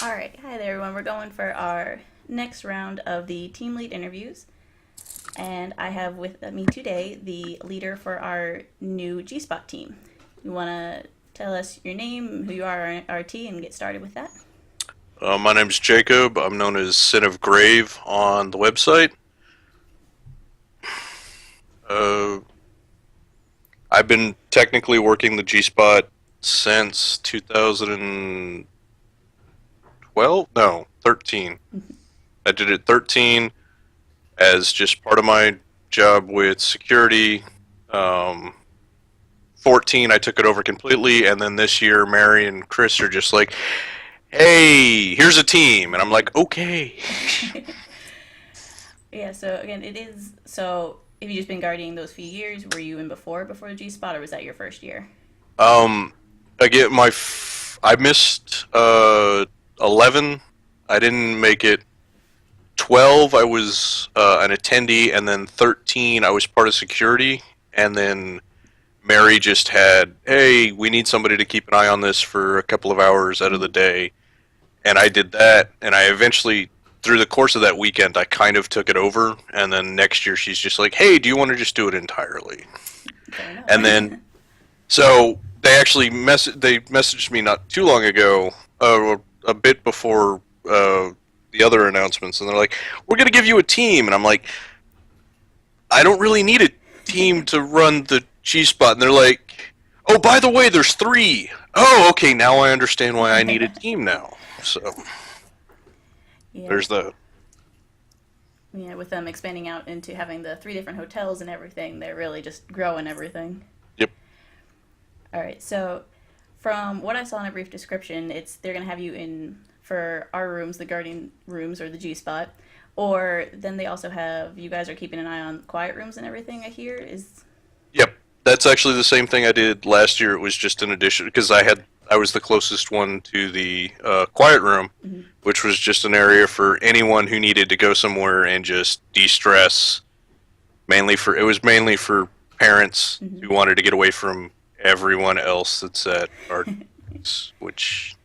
All right, hi there, everyone. We're going for our next round of the team lead interviews, and I have with me today the leader for our new G-Spot team. You want to tell us your name, who you are, our RT, and get started with that? My name's Jacob. I'm known as Sin of Grave on the website. Uh, I've been technically working the G Spot since 2012. No, 13. I did it 13 as just part of my job with security. Um, 14, I took it over completely, and then this year, Mary and Chris are just like, "Hey, here's a team," and I'm like, "Okay." Yeah, so again, it is. So, have you just been guarding those few years? Were you in before the G-Spot, or was that your first year? Um, I missed 11. I didn't make it. 12, I was an attendee, and then 13, I was part of security. And then Mary just had, hey, we need somebody to keep an eye on this for a couple of hours out of the Mm, day. And I did that, and I eventually, through the course of that weekend, I kind of took it over. And then next year, she's just like, hey, do you want to just do it entirely? fair enough. And then So they actually they messaged me not too long ago, a bit before the other announcements, and they're like, "We're going to give you a team," and I'm like, "I don't really need a team to run the G Spot," and they're like, "Oh, by the way, there's three." Oh, okay, now I understand why I need a team now. So Yeah, there's the yeah. With them expanding out into having the three different hotels and everything, they're really just growing everything. yep, All right, so from what I saw in a brief description, it's they're gonna have you in for our rooms, the Guardian rooms or the G Spot, or then they also have you guys are keeping an eye on quiet rooms and everything. I hear is yep. That's actually the same thing I did last year. It was just an addition because I was the closest one to the quiet room, mhm. which was just an area for anyone who needed to go somewhere and just de-stress. It was mainly for parents Mhm. who wanted to get away from everyone else that's at our, which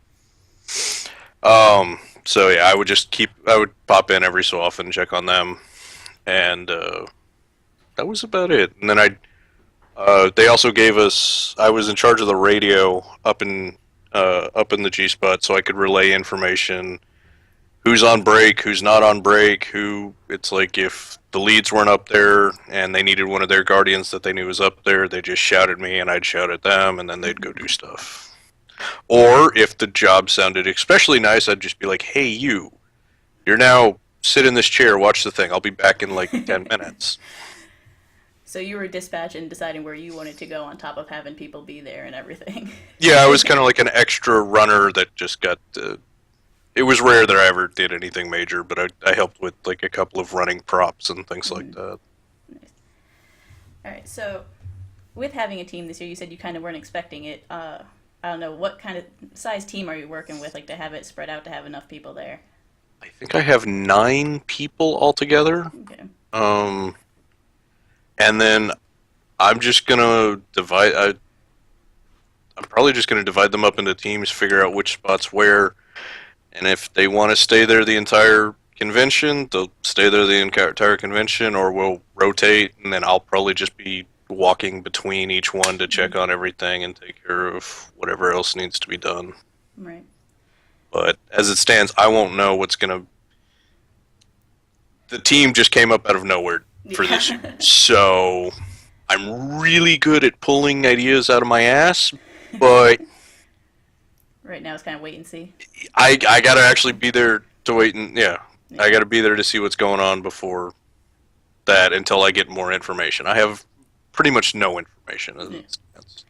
so yeah, I would pop in every so often, check on them, and that was about it. And then they also gave us. I was in charge of the radio up in the G spot, so I could relay information. Who's on break? Who's not on break? Who? It's like if the leads weren't up there and they needed one of their guardians that they knew was up there, they just shouted me and I'd shout at them, and then they'd go do stuff. Or if the job sounded especially nice, I'd just be like, "Hey, you're now sit in this chair, watch the thing. I'll be back in like 10 minutes." So you were dispatched and deciding where you wanted to go on top of having people be there and everything. Yeah, I was kind of like an extra runner that just got. It was rare that I ever did anything major, but I helped with like a couple of running props and things like Mhm. that. Nice. All right, so with having a team this year, you said you kind of weren't expecting it. I don't know what kind of size team are you working with, like to have it spread out to have enough people there. I think I have 9 people altogether. Okay. Um, and then I'm just gonna divide. I'm probably just gonna divide them up into teams, figure out which spots where, and if they want to stay there the entire convention, they'll stay there the entire convention, or we'll rotate, and then I'll probably just be walking between each one to check Mhm. on everything and take care of whatever else needs to be done. Right. But as it stands, I won't know what's gonna. The team just came up out of nowhere for this year, Yeah. so I'm really good at pulling ideas out of my ass, but Right now it's kind of wait and see. I gotta actually be there to wait and yeah, Yeah. I gotta be there to see what's going on before that until I get more information. I have pretty much no information as Yeah. it stands.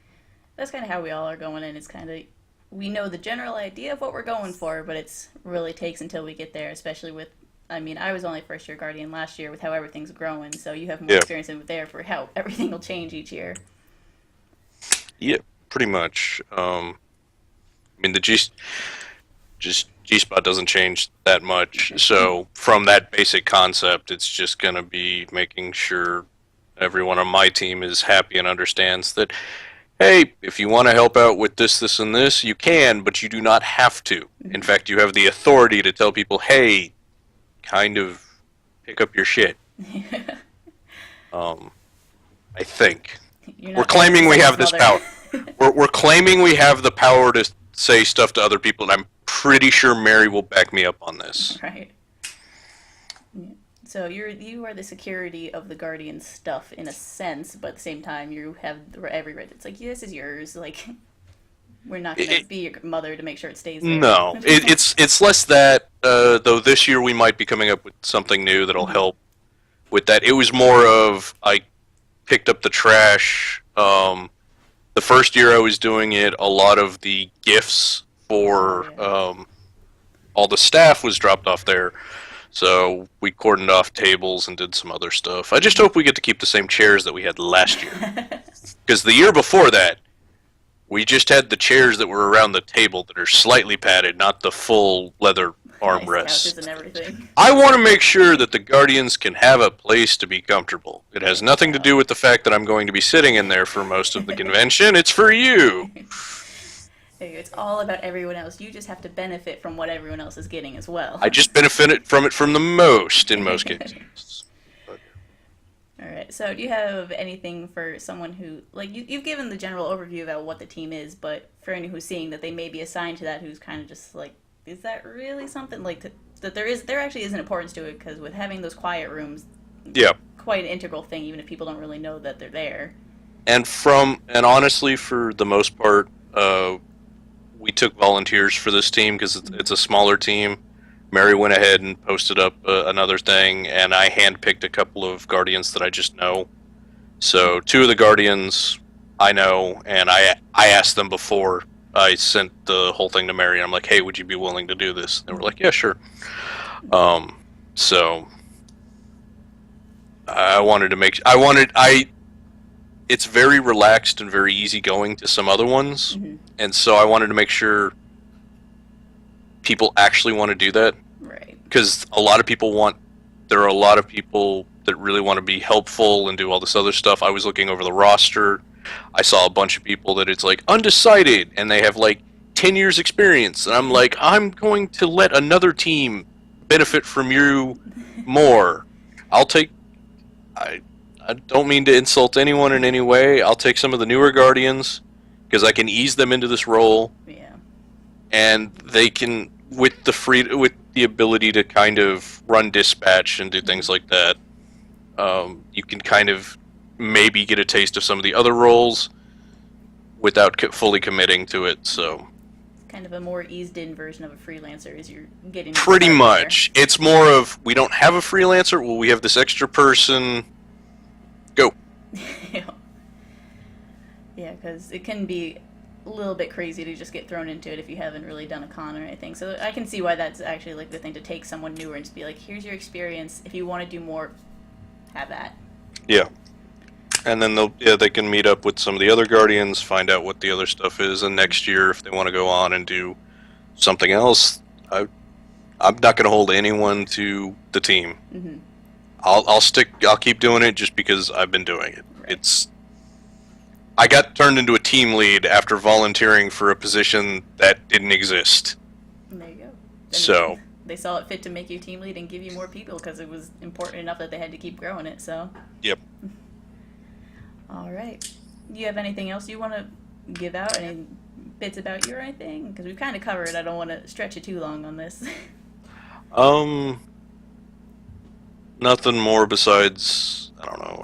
That's kind of how we all are going in. It's kind of we know the general idea of what we're going for, but it's really takes until we get there, especially with I mean, I was only first year guardian last year with how everything's growing, so you have more Yeah, experience in there for how everything will change each year. yeah, pretty much. I mean the G spot doesn't change that much, Okay. so from that basic concept, it's just gonna be making sure everyone on my team is happy and understands that hey, if you want to help out with this, this, and this, you can, but you do not have to. In fact, you have the authority to tell people, hey, kind of pick up your shit. I think. You're We're not telling claiming we have someone's this mother. power. We're claiming we have the power to say stuff to other people, and I'm pretty sure Mary will back me up on this. Right. Yeah. So you are the security of the Guardian stuff in a sense, but at the same time you have every right. It's like, yeah, this is yours. Like, we're not gonna be your mother to make sure it stays there. No, it's less that. Though this year we might be coming up with something new that'll help with that. It was more of I picked up the trash. The first year I was doing it, a lot of the gifts for all the staff was dropped off there. So we cordoned off tables and did some other stuff. I just hope we get to keep the same chairs that we had last year. Because the year before that, we just had the chairs that were around the table that are slightly padded, not the full leather Nice armrests. couches and everything. I want to make sure that the Guardians can have a place to be comfortable. It has nothing to do with the fact that I'm going to be sitting in there for most of the convention. It's for you. It's all about everyone else. You just have to benefit from what everyone else is getting as well. I just benefit from it from the most in most cases. All right. So, do you have anything for someone who, like, you've given the general overview about what the team is, but for anyone who's seeing that they may be assigned to that, who's kind of just like, is that really something like that? There actually is an importance to it because with having those quiet rooms, Yeah. quite an integral thing, even if people don't really know that they're there. And honestly, for the most part, we took volunteers for this team because it's a smaller team. Mary went ahead and posted up another thing, and I handpicked a couple of Guardians that I just know. So 2 of the Guardians I know, and I asked them before I sent the whole thing to Mary. I'm like, hey, would you be willing to do this? They were like, yeah, sure. So I wanted to make. It's very relaxed and very easygoing to some other ones, and so I wanted to make sure people actually want to do that. Right. Because a lot of people want. There are a lot of people that really want to be helpful and do all this other stuff. I was looking over the roster. I saw a bunch of people that it's like undecided, and they have like 10 years experience, and I'm like, I'm going to let another team benefit from you more. I'll take. I don't mean to insult anyone in any way. I'll take some of the newer Guardians because I can ease them into this role. Yeah. And they can, with the ability to kind of run dispatch and do things like that, you can kind of maybe get a taste of some of the other roles without fully committing to it. So Kind of a more eased-in version of a freelancer as you're getting. pretty much, it's more of we don't have a freelancer. Well, we have this extra person. Go. Yeah, because it can be a little bit crazy to just get thrown into it if you haven't really done a con or anything. So I can see why that's actually like the thing to take someone newer and just be like, here's your experience. If you want to do more, have that. Yeah. And then they can meet up with some of the other Guardians, find out what the other stuff is, and next year if they want to go on and do something else, I'm not going to hold anyone to the team. Mm-hmm. I'll keep doing it just because I've been doing it. Right. I got turned into a team lead after volunteering for a position that didn't exist. There you go. So they saw it fit to make you team lead and give you more people because it was important enough that they had to keep growing it. So. Yep. All right. Do you have anything else you want to give out? Any bits about you or anything? Because we've kind of covered. I don't want to stretch it too long on this. Nothing more besides I don't know.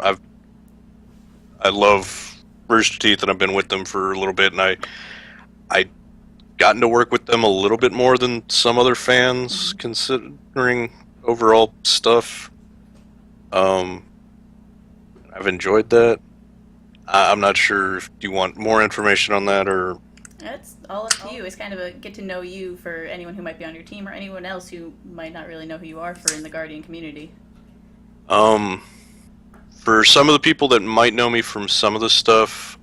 I love Rooster Teeth, and I've been with them for a little bit, and I gotten to work with them a little bit more than some other fans, considering overall stuff. I've enjoyed that. I'm not sure if you want more information on that or. That's all up to you. It's kind of a get to know you for anyone who might be on your team or anyone else who might not really know who you are for in the Guardian community. For some of the people that might know me from some of the stuff,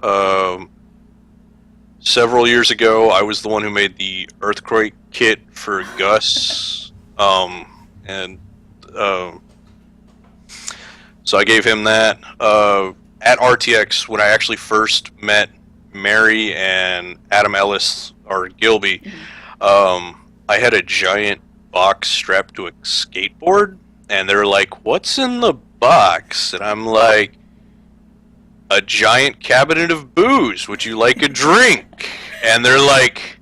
several years ago, I was the one who made the earthquake kit for Gus, so I gave him that. At RTX, when I actually first met Mary and Adam Ellis or Gilby, I had a giant box strapped to a skateboard, and they're like, "What's in the box?" And I'm like, "A giant cabinet of booze. Would you like a drink?" And they're like,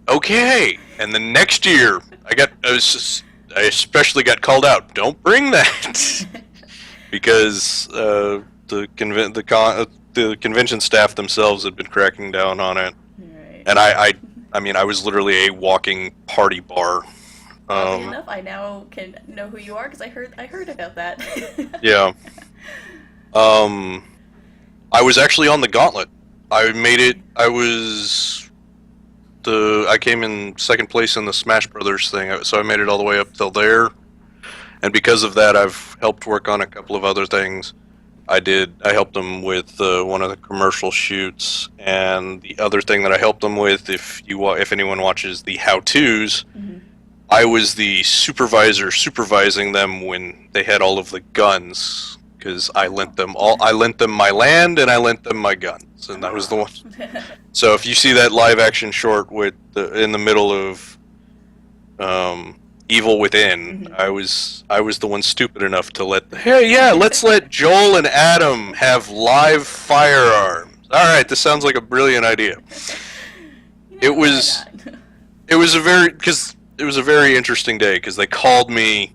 "Okay." And the next year, I especially got called out. Don't bring that because the convention staff themselves had been cracking down on it, Right. and I mean, I was literally a walking party bar. Oddly enough, I now can know who you are because I heard about that. Yeah. I was actually on the gauntlet. I made it. I came in second place in the Smash Brothers thing, so I made it all the way up till there. And because of that, I've helped work on a couple of other things. I helped them with one of the commercial shoots, and the other thing that I helped them with, if anyone watches the how-tos, I was the supervisor supervising them when they had all of the guns, because I lent them my land and I lent them my guns, and that was the one. So if you see that live action short in the middle of Evil Within, I was the one stupid enough to let's let Joel and Adam have live firearms. All right, this sounds like a brilliant idea. It was a very interesting day because they called me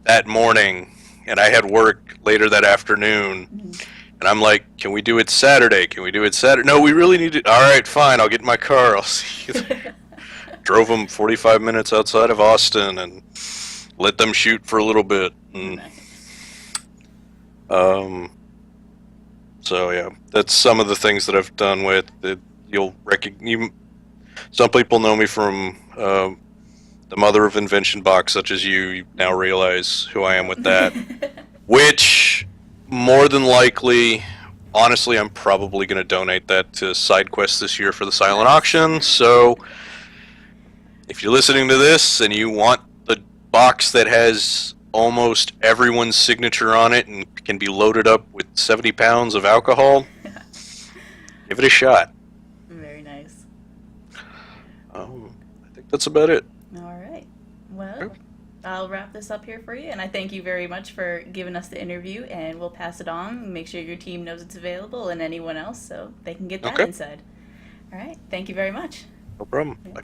that morning and I had work later that afternoon, and I'm like, "Can we do it Saturday? Can we do it Saturday?" "No, we really need it." "All right, fine. I'll get in my car. I'll see you there." Drove them 45 minutes outside of Austin and let them shoot for a little bit. And, so yeah, that's some of the things that I've done with it. Some people know me from the Mother of Invention box, such as you. You now realize who I am with that. Which, more than likely, honestly, I'm probably going to donate that to SideQuest this year for the silent auction. So if you're listening to this and you want the box that has almost everyone's signature on it and can be loaded up with 70 pounds of alcohol, give it a shot. Very nice. I think that's about it. All right. Well, I'll wrap this up here for you, and I thank you very much for giving us the interview, and we'll pass it on. Make sure your team knows it's available and anyone else so they can get that inside. All right. Thank you very much. No problem. Yeah. Bye.